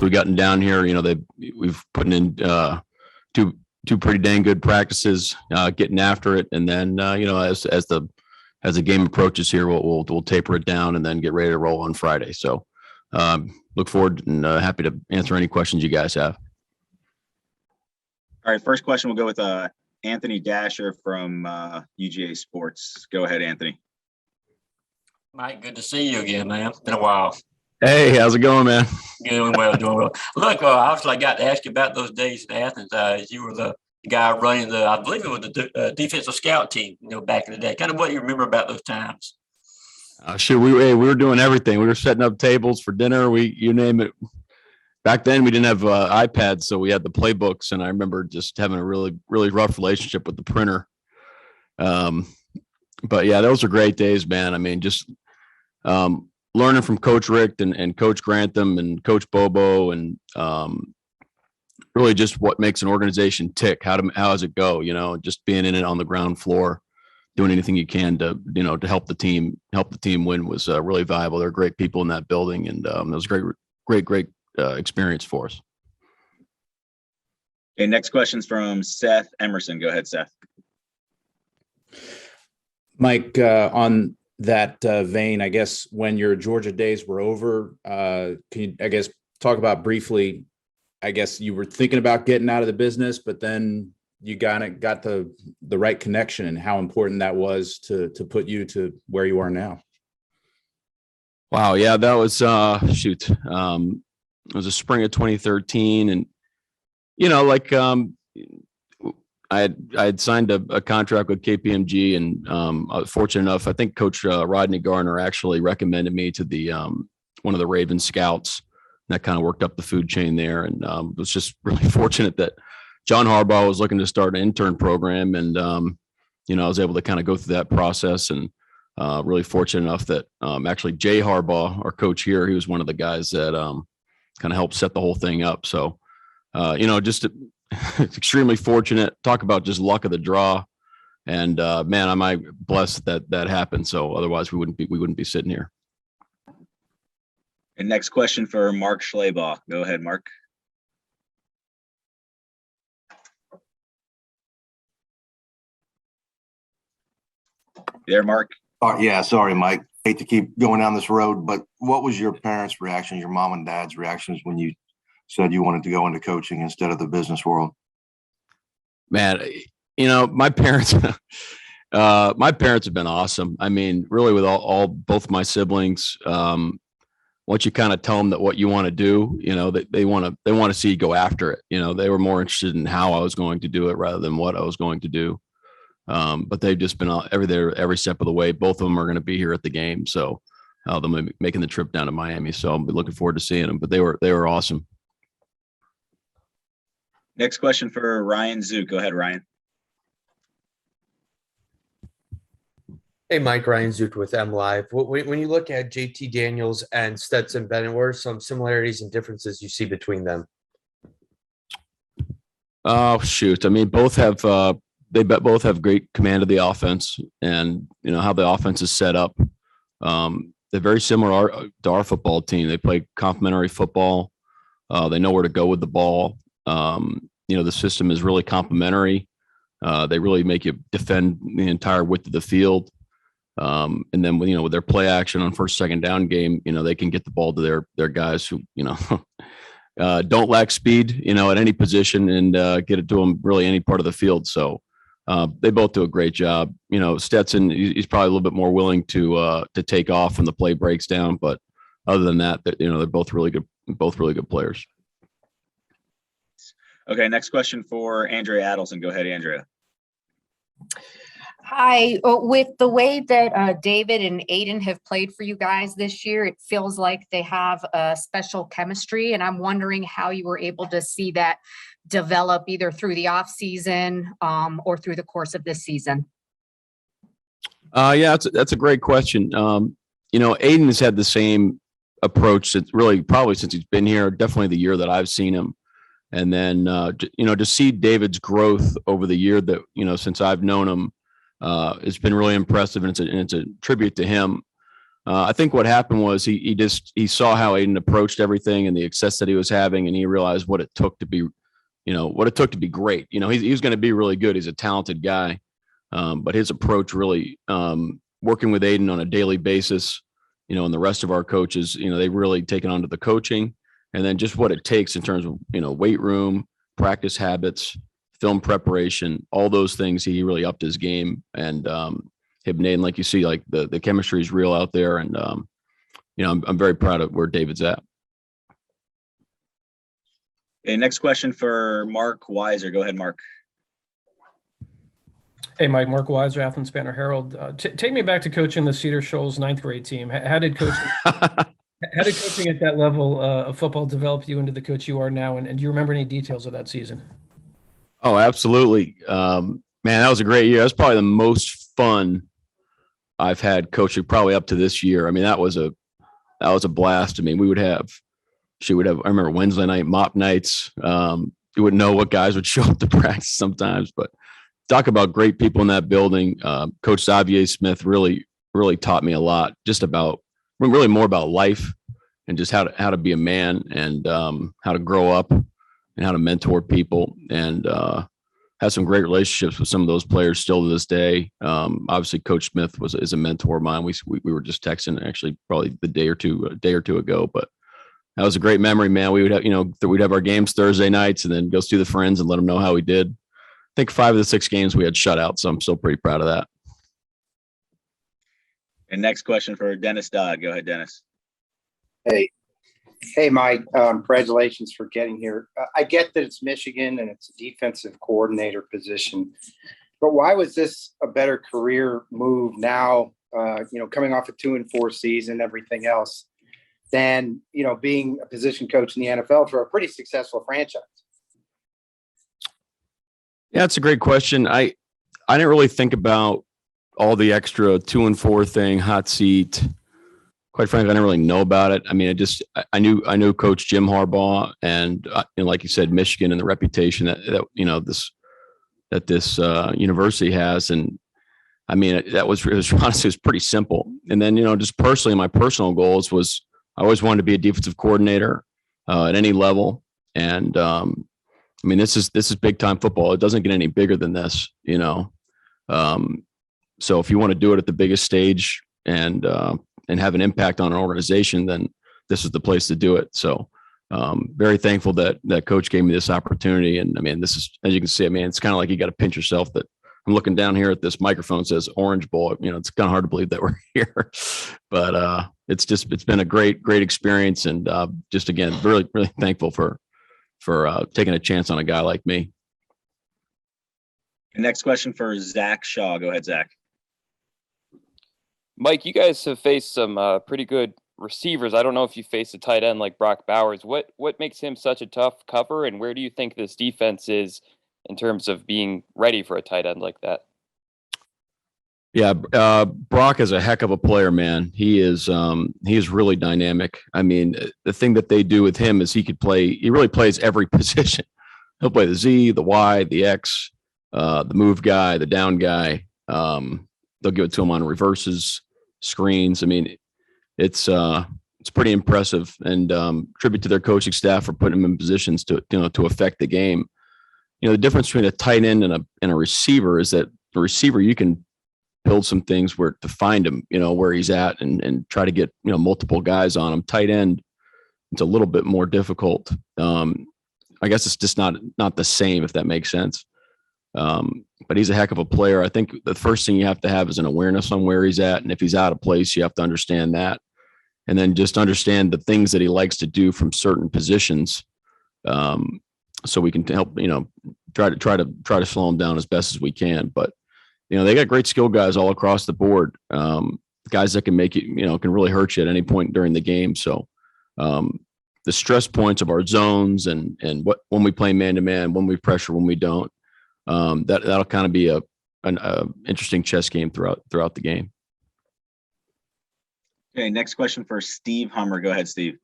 we've gotten down here, we've put in two pretty dang good practices, getting after it. And then, as the game approaches here, we'll taper it down and then get ready to roll on Friday. So look forward and happy to answer any questions you guys have. All right, first question will go with Anthony Dasher from UGA Sports. Go ahead, Anthony. Mike, good to see you again, man. It's been a while. Hey, how's it going, man? Doing well. Look, obviously, I got to ask you about those days in Athens. You were the guy running I believe it was the defensive scout team, back in the day. Kind of what you remember about those times. Sure. We were doing everything. We were setting up tables for dinner. You name it. Back then, we didn't have iPads, so we had the playbooks, and I remember just having a really, really rough relationship with the printer. But yeah, those are great days, man. I mean, just learning from Coach Rick and Coach Grantham and Coach Bobo, and really just what makes an organization tick. How does it go? Just being in it on the ground floor, doing anything you can to help the team win was really valuable. There are great people in that building, and it was great experience for us. Okay, next question's from Seth Emerson. Go ahead, Seth. Mike, on that vein, I guess when your Georgia days were over, can you, talk about briefly, I guess you were thinking about getting out of the business, but then you got the right connection, and how important that was to put you to where you are now. Wow. Yeah, that was, it was the spring of 2013. And, I had signed a contract with KPMG, and I was fortunate enough. I think Coach Rodney Garner actually recommended me to the one of the Ravens scouts. And that kind of worked up the food chain there, and was just really fortunate that John Harbaugh was looking to start an intern program, and I was able to kind of go through that process, and really fortunate enough that actually Jay Harbaugh, our coach here, he was one of the guys that kind of helped set the whole thing up. So just extremely fortunate. Talk about just luck of the draw, and man, am I blessed that happened. So otherwise we wouldn't be sitting here. And next question for Mark Schleybaugh. Go ahead, Mark. There, Mark. Yeah, sorry, Mike. Hate to keep going down this road, but what was your parents' reaction, your mom and dad's reactions when you said you wanted to go into coaching instead of the business world? Man, my parents, have been awesome. I mean, really, with both my siblings, once you kind of tell them that what you want to do, they want to see you go after it. They were more interested in how I was going to do it rather than what I was going to do. But they've just been every step of the way. Both of them are going to be here at the game, so they'll be making the trip down to Miami. So I'm looking forward to seeing them. But they were awesome. Next question for Ryan Zook. Go ahead, Ryan. Hey, Mike, Ryan Zook with MLive. When you look at JT Daniels and Stetson Bennett, what are some similarities and differences you see between them? Oh, shoot. I mean, both have both have great command of the offense, and how the offense is set up. They're very similar to our football team. They play complementary football. They know where to go with the ball. The system is really complementary. They really make you defend the entire width of the field. And then with their play action on first, second down game, they can get the ball to their guys who, don't lack speed, at any position, and get it to them really any part of the field. So they both do a great job. Stetson, he's probably a little bit more willing to take off when the play breaks down. But other than that, they're both really good players. Okay, next question for Andrea Adelson. Go ahead, Andrea. Hi. With the way that David and Aiden have played for you guys this year, it feels like they have a special chemistry, and I'm wondering how you were able to see that develop either through the off season or through the course of this season. Yeah, that's a great question. Aiden has had the same approach since probably since he's been here, definitely the year that I've seen him. And then, to see David's growth over the year that, since I've known him, it's been really impressive, and it's a tribute to him. I think what happened was he saw how Aiden approached everything and the success that he was having, and he realized what it took to be, what it took to be great. He was going to be really good. He's a talented guy, but his approach really, working with Aiden on a daily basis, and the rest of our coaches, they've really taken on to the coaching, and then just what it takes in terms of, weight room, practice habits, film preparation, all those things. He really upped his game, and him and Aiden, like you see, like the chemistry is real out there, and I'm very proud of where David's at. Okay, next question for Mark Weiser. Go ahead, Mark. Hey, Mike, Mark Weiser, Athens Banner Herald. Take me back to coaching the Cedar Shoals 9th grade team. How did coaching at that level of football develop you into the coach you are now? And do you remember any details of that season? Oh, absolutely. Man, that was a great year. That's probably the most fun I've had coaching probably up to this year. I mean, that was a blast. I mean, she would have, I remember Wednesday night mop nights. You wouldn't know what guys would show up to practice sometimes, but talk about great people in that building. Coach Xavier Smith really, really taught me a lot, just about really more about life and just how to be a man, and how to grow up and how to mentor people, and had some great relationships with some of those players still to this day. Obviously Coach Smith is a mentor of mine. We were just texting actually probably a day or two ago, but that was a great memory, man. We would have, we'd have our games Thursday nights and then go see the friends and let them know how we did. I think 5 of the 6 games we had shutouts, so I'm still pretty proud of that. And next question for Dennis Dodd. Go ahead, Dennis. Hey, Mike. Congratulations for getting here. I get that it's Michigan and it's a defensive coordinator position, but why was this a better career move now? Coming off a 2-4 season, everything else, than being a position coach in the NFL for a pretty successful franchise. Yeah, it's a great question. I didn't really think about all the extra 2-4 thing, hot seat. Quite frankly, I didn't really know about it. I mean, I knew Coach Jim Harbaugh, and like you said, Michigan and the reputation that this university has, and I mean, it was honestly, it was pretty simple. And then just personally, my personal goals was I always wanted to be a defensive coordinator at any level, and I mean, this is big time football. It doesn't get any bigger than this, So if you want to do it at the biggest stage and have an impact on an organization, then this is the place to do it. So very thankful that Coach gave me this opportunity. And I mean, this is, as you can see, I mean, it's kind of like you got to pinch yourself that I'm looking down here at this microphone, says Orange Bowl. It's kind of hard to believe that we're here, but it's been a great experience. And just again, really, really thankful for taking a chance on a guy like me. Next question for Zach Shaw. Go ahead, Zach. Mike, you guys have faced some pretty good receivers. I don't know if you faced a tight end like Brock Bowers. What makes him such a tough cover, and where do you think this defense is in terms of being ready for a tight end like that? Yeah, Brock is a heck of a player, man. He is really dynamic. I mean, the thing that they do with him is he really plays every position. He'll play the Z, the Y, the X, the move guy, the down guy. They'll give it to him on reverses, screens. I mean, it's pretty impressive, and tribute to their coaching staff for putting him in positions to affect the game. The difference between a tight end and a receiver is that the receiver, you can build some things where to find him, where he's at, and try to get, multiple guys on him. Tight end, it's a little bit more difficult. I guess it's just not the same, if that makes sense. But he's a heck of a player. I think the first thing you have to have is an awareness on where he's at. And if he's out of place, you have to understand that. And then just understand the things that he likes to do from certain positions. So we can help, try to slow him down as best as we can. But, they got great skill guys all across the board. Guys that can make you, can really hurt you at any point during the game. So the stress points of our zones and when we play man-to-man, when we pressure, when we don't, that'll kind of be an interesting chess game throughout the game. Okay, next question for Steve Hummer. Go ahead, Steve.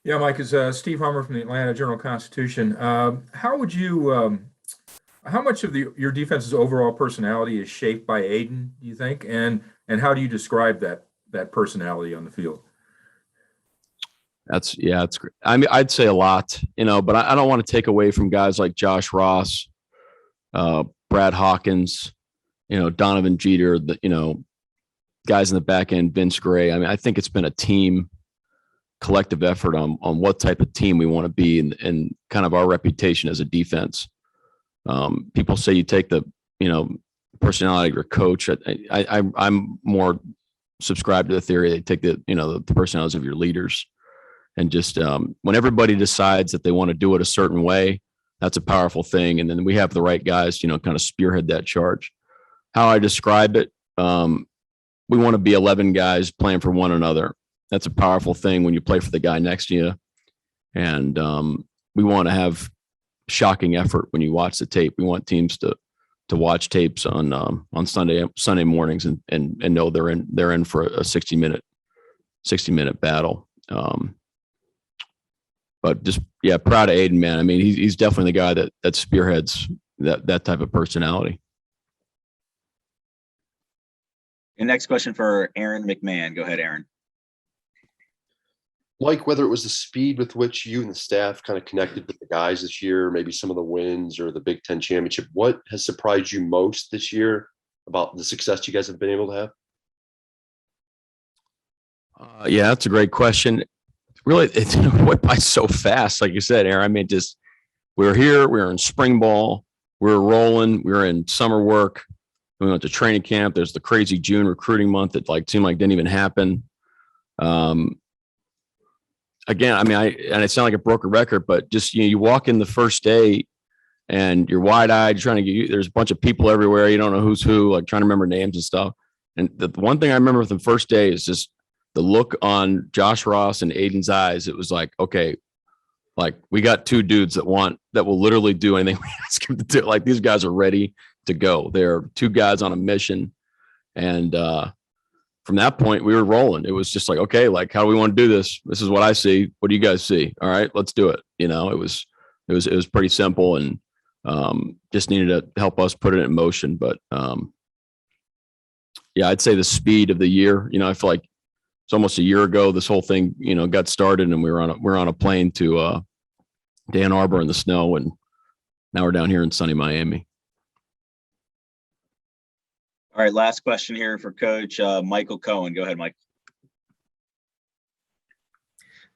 Yeah, Mike, is Steve Hummer from the Atlanta Journal-Constitution. How would you how much of your defense's overall personality is shaped by Aiden, do you think? And how do you describe that personality on the field? It's great. I mean, I'd say a lot, but I don't want to take away from guys like Josh Ross, Brad Hawkins, Donovan Jeter, guys in the back end, Vince Gray. I mean, I think it's been a team collective effort on what type of team we want to be and kind of our reputation as a defense. People say you take the, personality of your coach. I'm more subscribed to the theory they take the personalities of your leaders. And just when everybody decides that they want to do it a certain way, that's a powerful thing. And then we have the right guys, kind of spearhead that charge. How I describe it, we want to be 11 guys playing for one another. That's a powerful thing when you play for the guy next to you. And we want to have shocking effort when you watch the tape. We want teams to watch tapes on Sunday mornings and know they're in for a 60-minute battle. But just, proud of Aiden, man. I mean, he's definitely the guy that spearheads that type of personality. And next question for Aaron McMahon. Go ahead, Aaron. Mike, whether it was the speed with which you and the staff kind of connected with the guys this year, maybe some of the wins or the Big Ten championship, what has surprised you most this year about the success you guys have been able to have? That's a great question. Really, it went by so fast. Like you said, Aaron, I mean, we were here, we were in spring ball, we were rolling, we were in summer work. We went to training camp. There's the crazy June recruiting month that seemed like didn't even happen. Again, I mean, and it sounded like a broken record, but just, you walk in the first day and you're wide eyed, trying to there's a bunch of people everywhere. You don't know who's who, like trying to remember names and stuff. And the one thing I remember from the first day is just the look on Josh Ross and Aiden's eyes. It was like, okay, like we got two dudes that will literally do anything we ask them to do. Like these guys are ready to go. They're two guys on a mission. And, from that point, we were rolling. It was just like, okay, like, how do we want to do this? This is what I see. What do you guys see? All right, let's do it. It was pretty simple and just needed to help us put it in motion. But I'd say the speed of the year. I feel like it's almost a year ago this whole thing, got started, and we're on a plane to Ann Arbor in the snow, and now we're down here in sunny Miami. All right, last question here for Coach Michael Cohen. Go ahead, Mike.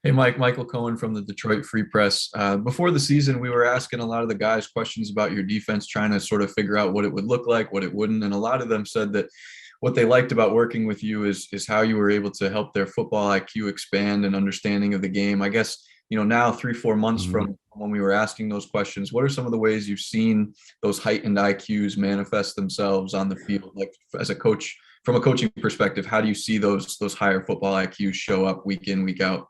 Hey, Mike. Michael Cohen from the Detroit Free Press. Before the season, we were asking a lot of the guys questions about your defense, trying to sort of figure out what it would look like, what it wouldn't. And a lot of them said that what they liked about working with you is how you were able to help their football IQ expand and understanding of the game. I guess, now 3-4 months from when we were asking those questions, what are some of the ways you've seen those heightened IQs manifest themselves on the field? Like as a coach, from a coaching perspective, how do you see those higher football IQs show up week in, week out?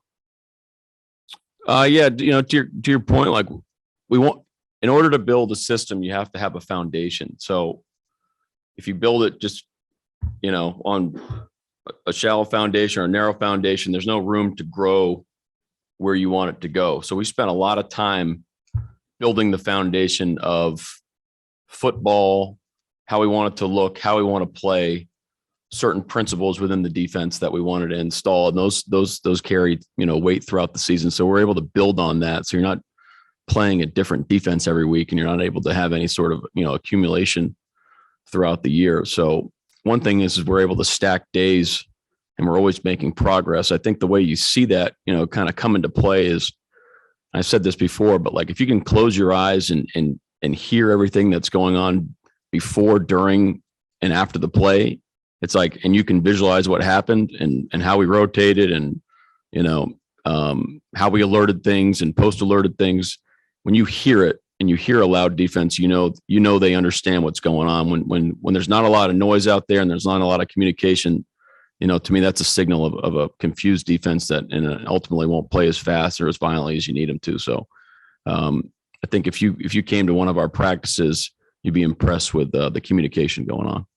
To your point, like in order to build a system, you have to have a foundation. So if you build it just, on a shallow foundation or a narrow foundation, there's no room to grow where you want it to go. So we spent a lot of time building the foundation of football, how we want it to look, how we want to play, certain principles within the defense that we wanted to install. And those carry, weight throughout the season. So we're able to build on that. So you're not playing a different defense every week and you're not able to have any sort of, accumulation throughout the year. So one thing is we're able to stack days and we're always making progress. I think the way you see that, kind of come into play is, I've said this before, but like if you can close your eyes and hear everything that's going on before, during, and after the play, it's like, and you can visualize what happened and how we rotated and, how we alerted things and post alerted things. When you hear it and you hear a loud defense, they understand what's going on. When there's not a lot of noise out there and there's not a lot of communication, to me, that's a signal of a confused defense that ultimately won't play as fast or as violently as you need them to. So I think if you came to one of our practices, you'd be impressed with the communication going on.